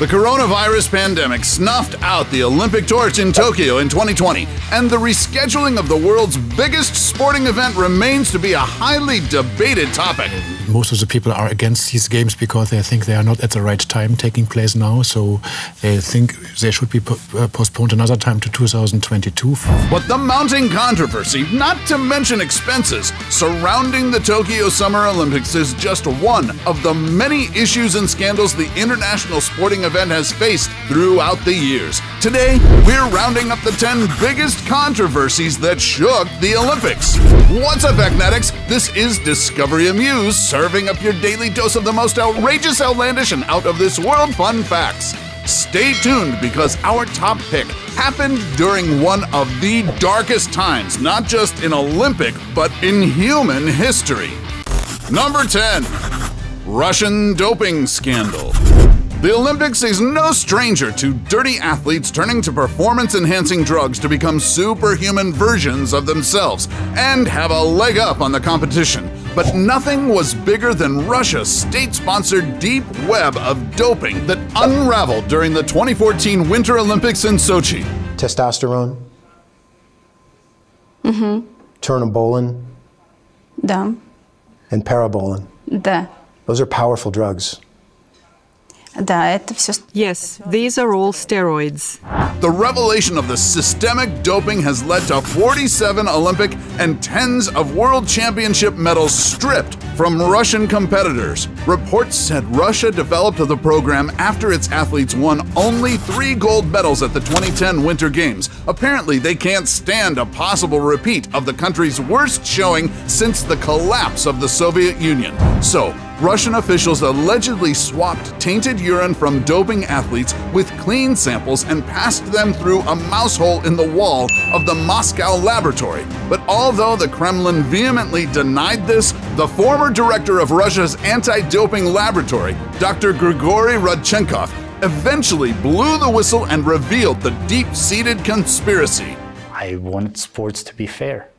The coronavirus pandemic snuffed out the Olympic torch in Tokyo in 2020, and the rescheduling of the world's biggest sporting event remains to be a highly debated topic. Most of the people are against these games because they think they are not at the right time taking place now, so they think they should be postponed another time to 2022. But the mounting controversy, not to mention expenses, surrounding the Tokyo Summer Olympics is just one of the many issues and scandals the international sporting event has faced throughout the years. Today, we're rounding up the 10 biggest controversies that shook the Olympics. What's up, Eknetics? This is Discovery Amuse, serving up your daily dose of the most outrageous, outlandish, and out-of-this-world fun facts. Stay tuned, because our top pick happened during one of the darkest times, not just in Olympic, but in human history. Number 10. Russian doping scandal. The Olympics is no stranger to dirty athletes turning to performance-enhancing drugs to become superhuman versions of themselves and have a leg up on the competition. But nothing was bigger than Russia's state-sponsored deep web of doping that unraveled during the 2014 Winter Olympics in Sochi. Testosterone? Turnabolin? Да. And parabolin? Да. Those are powerful drugs. Да, это все. Yes, these are all steroids. The revelation of the systemic doping has led to 47 Olympic and tens of world championship medals stripped from Russian competitors. Reports said Russia developed the program after its athletes won only 3 gold medals at the 2010 Winter Games. Apparently, they can't stand a possible repeat of the country's worst showing since the collapse of the Soviet Union. So, Russian officials allegedly swapped tainted urine from doping athletes with clean samples and passed them through a mouse hole in the wall of the Moscow laboratory. But although the Kremlin vehemently denied this, the former director of Russia's anti-doping laboratory, Dr. Grigory Rodchenkov, eventually blew the whistle and revealed the deep-seated conspiracy. I want sports to be fair.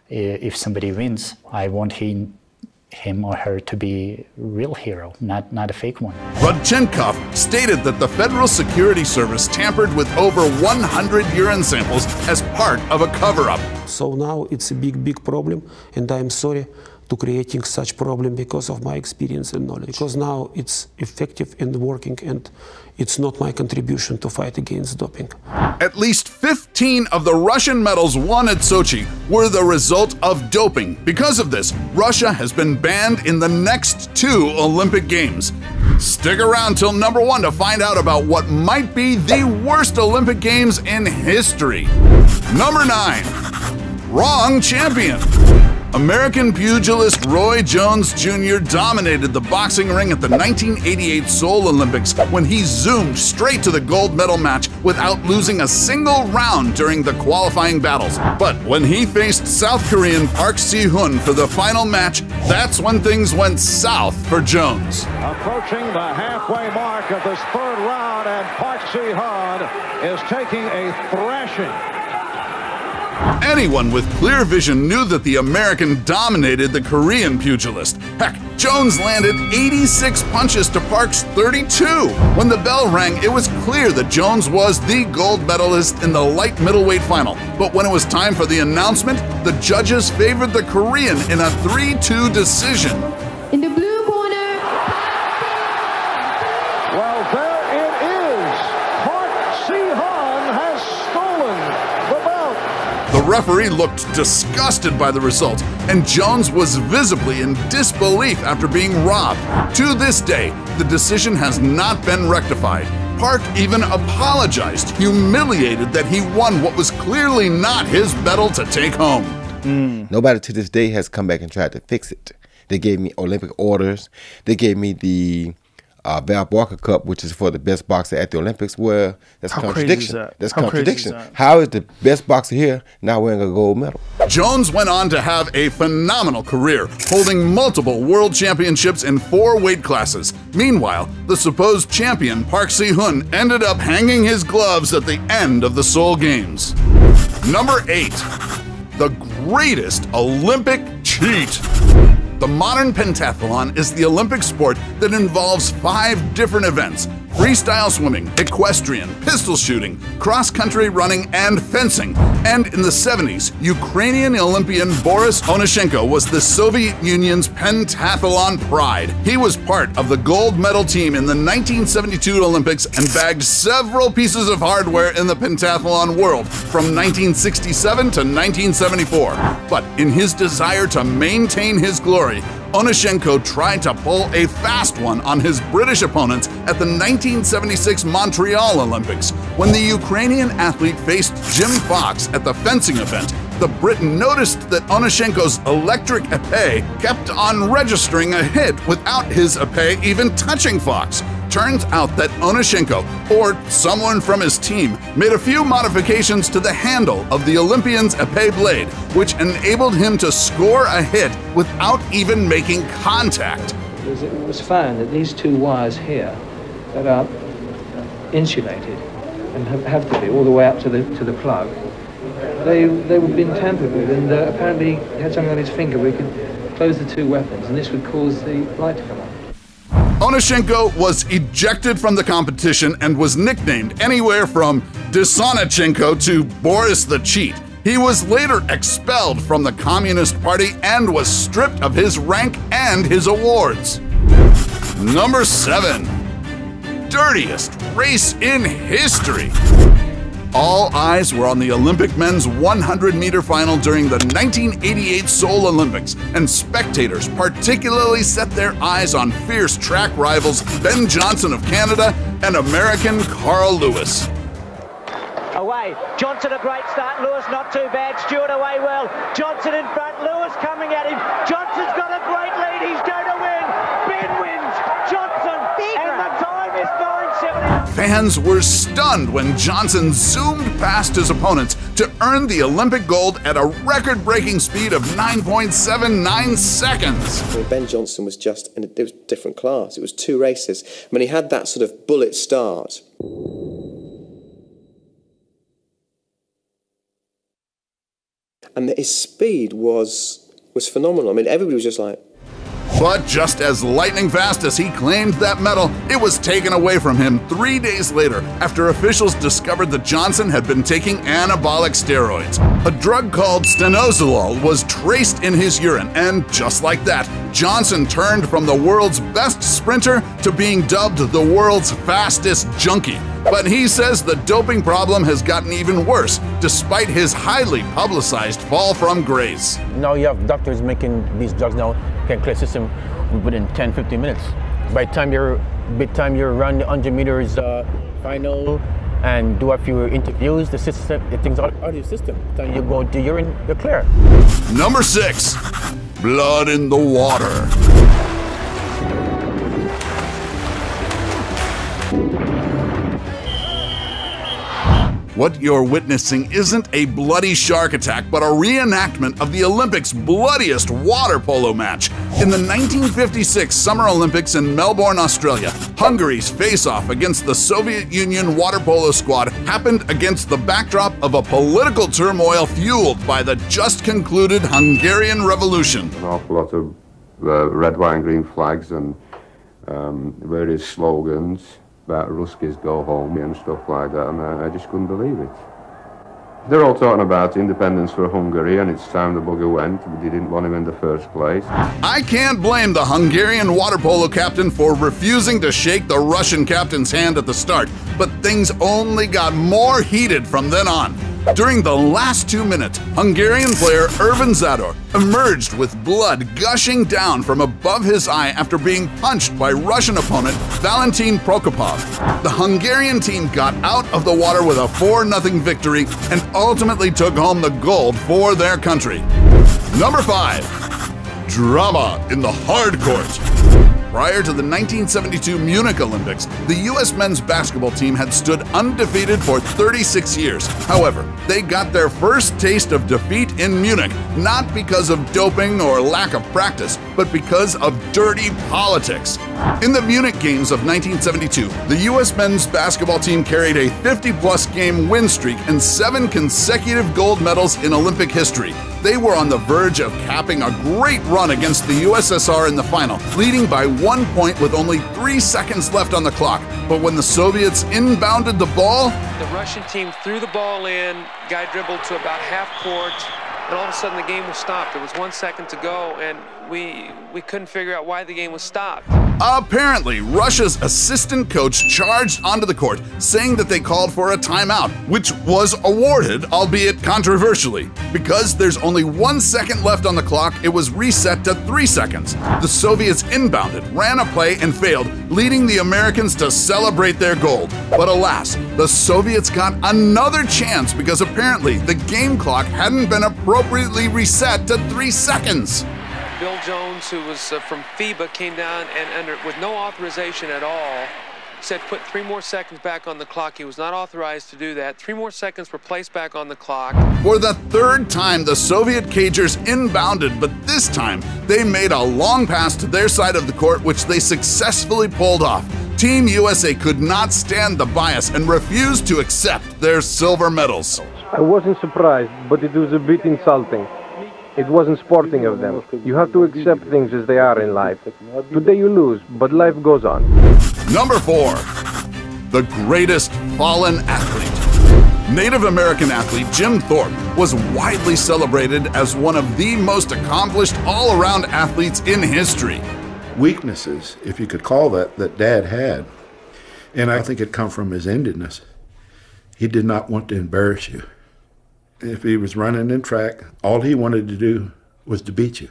If somebody wins, I want him or her to be a real hero, not a fake one. Rodchenkov stated that the Federal Security Service tampered with over 100 urine samples as part of a cover-up. So now it's a big problem, and I'm sorry to creating such problem because of my experience and knowledge. Because now it's effective and working, and it's not my contribution to fight against doping. At least 15 of the Russian medals won at Sochi were the result of doping. Because of this, Russia has been banned in the next 2 Olympic Games. Stick around till number 1 to find out about what might be the worst Olympic Games in history. Number 9. Wrong champion. American pugilist Roy Jones Jr. dominated the boxing ring at the 1988 Seoul Olympics when he zoomed straight to the gold medal match without losing a single round during the qualifying battles. But when he faced South Korean Park Si-hun for the final match, that's when things went south for Jones. Approaching the halfway mark of this 3rd round, and Park Si-hun is taking a thrashing. Anyone with clear vision knew that the American dominated the Korean pugilist. Heck, Jones landed 86 punches to Park's 32. When the bell rang, it was clear that Jones was the gold medalist in the light middleweight final. But when it was time for the announcement, the judges favored the Korean in a 3-2 decision. In the blue corner. Well, there it is. Park Si-hun has stolen the belt. The referee looked disgusted by the result, and Jones was visibly in disbelief after being robbed. To this day, the decision has not been rectified. Park even apologized, humiliated that he won what was clearly not his medal to take home. Nobody to this day has come back and tried to fix it. They gave me Olympic orders. They gave me the Val Barker Cup, which is for the best boxer at the Olympics. Well, that's a contradiction. That's contradiction. How is the best boxer here now wearing a gold medal? Jones went on to have a phenomenal career, holding multiple world championships in 4 weight classes. Meanwhile, the supposed champion, Park Si-hun, ended up hanging his gloves at the end of the Seoul Games. Number 8. The greatest Olympic cheat. The modern pentathlon is the Olympic sport that involves 5 different events, freestyle swimming, equestrian, pistol shooting, cross-country running, and fencing. And in the 70s, Ukrainian Olympian Boris Onyshenko was the Soviet Union's pentathlon pride. He was part of the gold medal team in the 1972 Olympics and bagged several pieces of hardware in the pentathlon world from 1967 to 1974. But in his desire to maintain his glory, Onyshenko tried to pull a fast one on his British opponents at the 1976 Montreal Olympics. When the Ukrainian athlete faced Jim Fox at the fencing event, the Briton noticed that Onyshenko's electric épée kept on registering a hit without his épée even touching Fox. Turns out that Onyshenko, or someone from his team, made a few modifications to the handle of the Olympian's épée blade, which enabled him to score a hit without even making contact. It was found that these two wires here that are insulated and have to be all the way up to the plug, they were being tampered with, and apparently he had something on his finger where he could close the two weapons, and this would cause the light to come on. Onyshenko was ejected from the competition and was nicknamed anywhere from Dishonochenko to Boris the Cheat. He was later expelled from the Communist Party and was stripped of his rank and his awards. Number 7. Dirtiest race in history. All eyes were on the Olympic men's 100-meter final during the 1988 Seoul Olympics, and spectators particularly set their eyes on fierce track rivals Ben Johnson of Canada and American Carl Lewis. Away, Johnson a great start, Lewis not too bad, Stewart away well, Johnson in front, Lewis coming at him, Johnson's got a great lead, he's going to win, Ben wins, Johnson, and the time is 9:70. Fans were stunned when Johnson zoomed past his opponents to earn the Olympic gold at a record-breaking speed of 9.79 seconds. I mean, Ben Johnson was just, and it was a different class, it was 2 races. When he had that sort of bullet start, and his speed was phenomenal. I mean, everybody was just like... But just as lightning fast as he claimed that medal, it was taken away from him 3 days later after officials discovered that Johnson had been taking anabolic steroids. A drug called stanozolol was traced in his urine, and just like that, Johnson turned from the world's best sprinter to being dubbed the world's fastest junkie. But he says the doping problem has gotten even worse, despite his highly publicized fall from grace. Now you have doctors making these drugs now can clear system within 10-15 minutes. By the time you run the 100 meters final and do a few interviews, the things out of your system. Then you go to urine, you're clear. Number 6, blood in the water. What you're witnessing isn't a bloody shark attack, but a reenactment of the Olympics' bloodiest water polo match. In the 1956 Summer Olympics in Melbourne, Australia, Hungary's face-off against the Soviet Union water polo squad happened against the backdrop of a political turmoil fueled by the just-concluded Hungarian Revolution. An awful lot of red, white and green flags and various slogans about Ruskies go home and stuff like that, and I just couldn't believe it. They're all talking about independence for Hungary, and it's time the bugger went, but they didn't want him in the first place. I can't blame the Hungarian water polo captain for refusing to shake the Russian captain's hand at the start, but things only got more heated from then on. During the last 2 minutes, Hungarian player Ervin Zador emerged with blood gushing down from above his eye after being punched by Russian opponent Valentin Prokopov. The Hungarian team got out of the water with a 4-0 victory and ultimately took home the gold for their country. Number 5. Drama in the hard court. Prior to the 1972 Munich Olympics, the U.S. men's basketball team had stood undefeated for 36 years. However, they got their first taste of defeat in Munich, not because of doping or lack of practice, but because of dirty politics. In the Munich Games of 1972, the U.S. men's basketball team carried a 50-plus game win streak and 7 consecutive gold medals in Olympic history. They were on the verge of capping a great run against the USSR in the final, leading by 1 point with only 3 seconds left on the clock. But when the Soviets inbounded the ball, the Russian team threw the ball in, guy dribbled to about half court, and all of a sudden the game was stopped. There was 1 second to go, and we couldn't figure out why the game was stopped. Apparently, Russia's assistant coach charged onto the court, saying that they called for a timeout, which was awarded, albeit controversially. Because there's only 1 second left on the clock, it was reset to 3 seconds. The Soviets inbounded, ran a play, and failed, leading the Americans to celebrate their gold. But alas, the Soviets got another chance because apparently the game clock hadn't been appropriately reset to 3 seconds. Bill Jones, who was from FIBA, came down and with no authorization at all, said put 3 more seconds back on the clock. He was not authorized to do that. 3 more seconds were placed back on the clock. For the 3rd time, the Soviet cagers inbounded, but this time they made a long pass to their side of the court, which they successfully pulled off. Team USA could not stand the bias and refused to accept their silver medals. I wasn't surprised, but it was a bit insulting. It wasn't sporting of them. You have to accept things as they are in life. Today you lose, but life goes on. Number 4. The greatest fallen athlete. Native American athlete Jim Thorpe was widely celebrated as one of the most accomplished all-around athletes in history. Weaknesses, if you could call that Dad had, and I think it come from his Indianness. He did not want to embarrass you. If he was running in track, all he wanted to do was to beat you.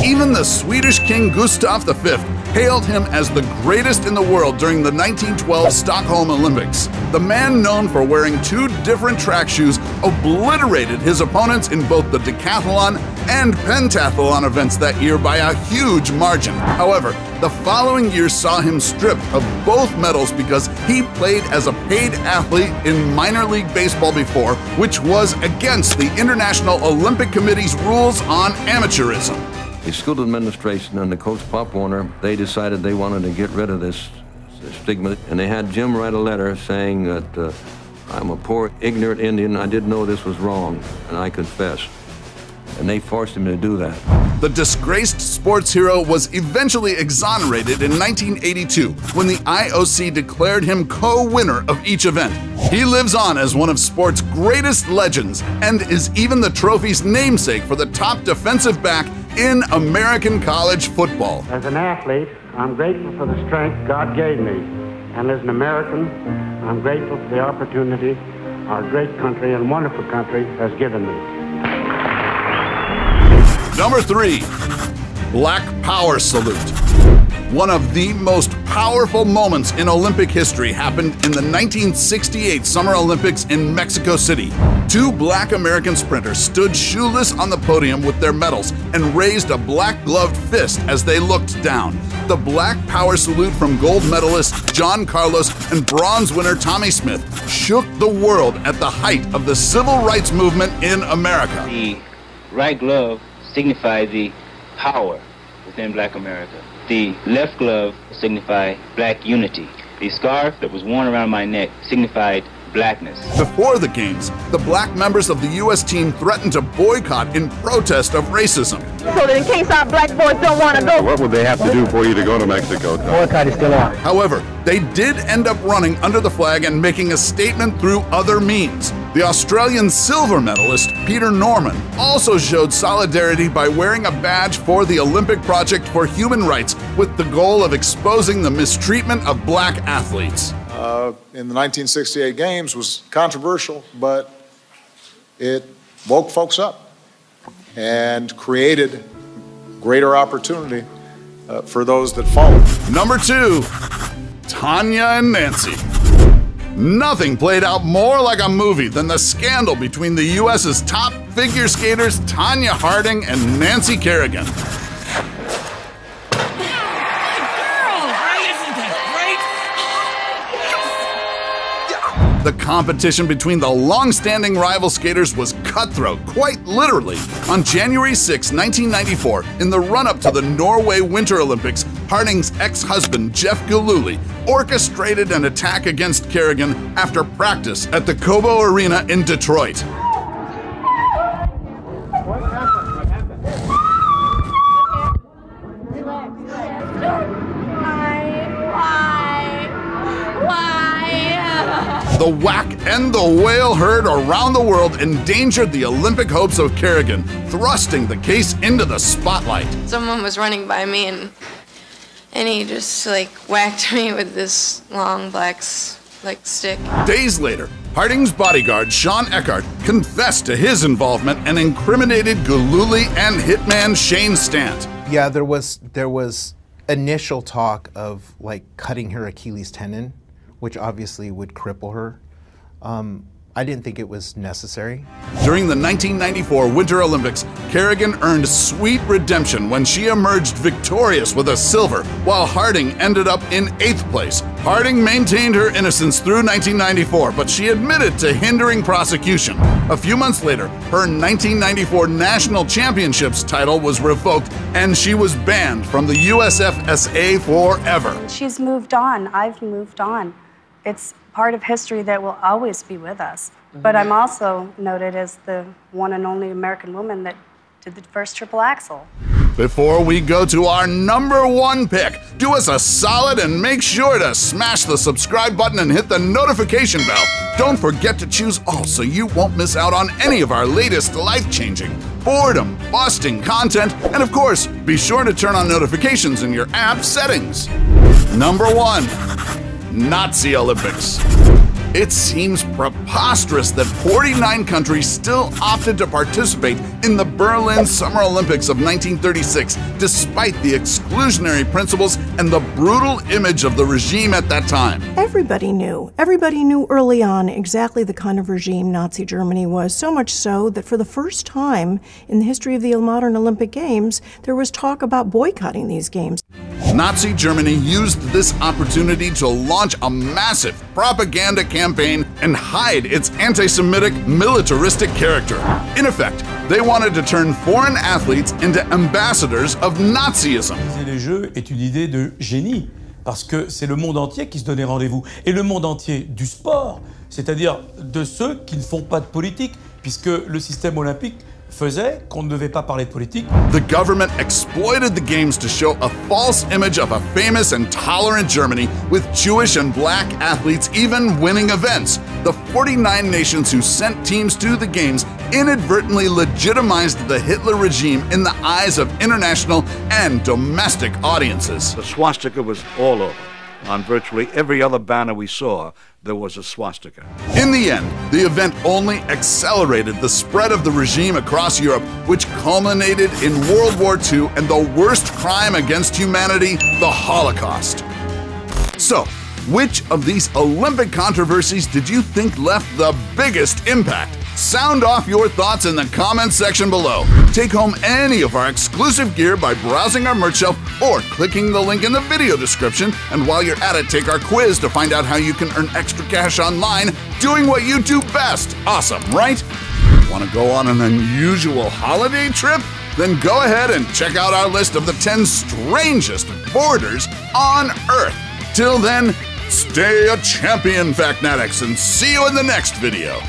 Even the Swedish King Gustav V hailed him as the greatest in the world during the 1912 Stockholm Olympics. The man, known for wearing 2 different track shoes, obliterated his opponents in both the decathlon and pentathlon events that year by a huge margin. However, the following year saw him stripped of both medals because he played as a paid athlete in minor league baseball before, which was against the International Olympic Committee's rules on amateurism. The school administration and the coach Pop Warner, they decided they wanted to get rid of this stigma, and they had Jim write a letter saying that I'm a poor, ignorant Indian. I didn't know this was wrong, and I confess. And they forced him to do that. The disgraced sports hero was eventually exonerated in 1982 when the IOC declared him co-winner of each event. He lives on as one of sport's greatest legends and is even the trophy's namesake for the top defensive back in American college football. As an athlete, I'm grateful for the strength God gave me. And as an American, I'm grateful for the opportunity our great country and wonderful country has given me. Number 3. Black Power Salute. One of the most powerful moments in Olympic history happened in the 1968 Summer Olympics in Mexico City. 2 black American sprinters stood shoeless on the podium with their medals and raised a black-gloved fist as they looked down. The Black Power Salute from gold medalist John Carlos and bronze winner Tommy Smith shook the world at the height of the civil rights movement in America. The right glove signified the power within Black America. The left glove signified black unity. The scarf that was worn around my neck signified blackness. Before the games, the black members of the U.S. team threatened to boycott in protest of racism. So that in case our black boys don't want to go. What would they have to do for you to go to Mexico? Boycott is still on. However, they did end up running under the flag and making a statement through other means. The Australian silver medalist, Peter Norman, also showed solidarity by wearing a badge for the Olympic Project for Human Rights with the goal of exposing the mistreatment of black athletes. In the 1968 games was controversial, but it woke folks up and created greater opportunity for those that followed. Number 2, Tanya and Nancy. Nothing played out more like a movie than the scandal between the U.S.'s top figure skaters Tanya Harding and Nancy Kerrigan. The competition between the long-standing rival skaters was cutthroat, quite literally. On January 6, 1994, in the run-up to the Norway Winter Olympics, Harding's ex-husband, Jeff Gillooly, orchestrated an attack against Kerrigan after practice at the Cobo Arena in Detroit. The whack and the wail heard around the world endangered the Olympic hopes of Kerrigan, thrusting the case into the spotlight. Someone was running by me and he just like whacked me with this long black stick. Days later, Harding's bodyguard, Sean Eckhart, confessed to his involvement and incriminated Gillooly and hitman Shane Stant. Yeah, there was initial talk of like cutting her Achilles tendon, which obviously would cripple her. I didn't think it was necessary. During the 1994 Winter Olympics, Kerrigan earned sweet redemption when she emerged victorious with a silver, while Harding ended up in 8th place. Harding maintained her innocence through 1994, but she admitted to hindering prosecution. A few months later, her 1994 National Championships title was revoked, and she was banned from the USFSA forever. She's moved on. I've moved on. It's part of history that will always be with us. But I'm also noted as the one and only American woman that did the first triple axel. Before we go to our #1 pick, do us a solid and make sure to smash the subscribe button and hit the notification bell. Don't forget to choose all so you won't miss out on any of our latest life-changing, boredom-busting content, and of course, be sure to turn on notifications in your app settings. #1. Nazi Olympics. It seems preposterous that 49 countries still opted to participate in the Berlin Summer Olympics of 1936, despite the exclusionary principles and the brutal image of the regime at that time. Everybody knew early on exactly the kind of regime Nazi Germany was, so much so that for the first time in the history of the modern Olympic Games, there was talk about boycotting these games. Nazi Germany used this opportunity to launch a massive propaganda campaign and hide its anti-Semitic, militaristic character. In effect, they wanted to turn foreign athletes into ambassadors of Nazism. Les Jeux est une idée de génie, parce que c'est le monde entier qui se donnait rendez-vous. Et le monde entier du sport, c'est-à-dire de ceux qui ne font pas de politique, puisque le système olympique faisait qu'on ne devait pas parler de politique. The government exploited the games to show a false image of a famous and tolerant Germany, with Jewish and black athletes even winning events. The 49 nations who sent teams to the games inadvertently legitimized the Hitler regime in the eyes of international and domestic audiences. The swastika was all over. On virtually every other banner we saw, there was a swastika. In the end, the event only accelerated the spread of the regime across Europe, which culminated in World War II and the worst crime against humanity, the Holocaust. So, which of these Olympic controversies did you think left the biggest impact? Sound off your thoughts in the comments section below. Take home any of our exclusive gear by browsing our merch shelf or clicking the link in the video description. And while you're at it, take our quiz to find out how you can earn extra cash online doing what you do best. Awesome, right? Want to go on an unusual holiday trip? Then go ahead and check out our list of the 10 strangest borders on Earth. Till then, stay a champion, Factnatics, and see you in the next video.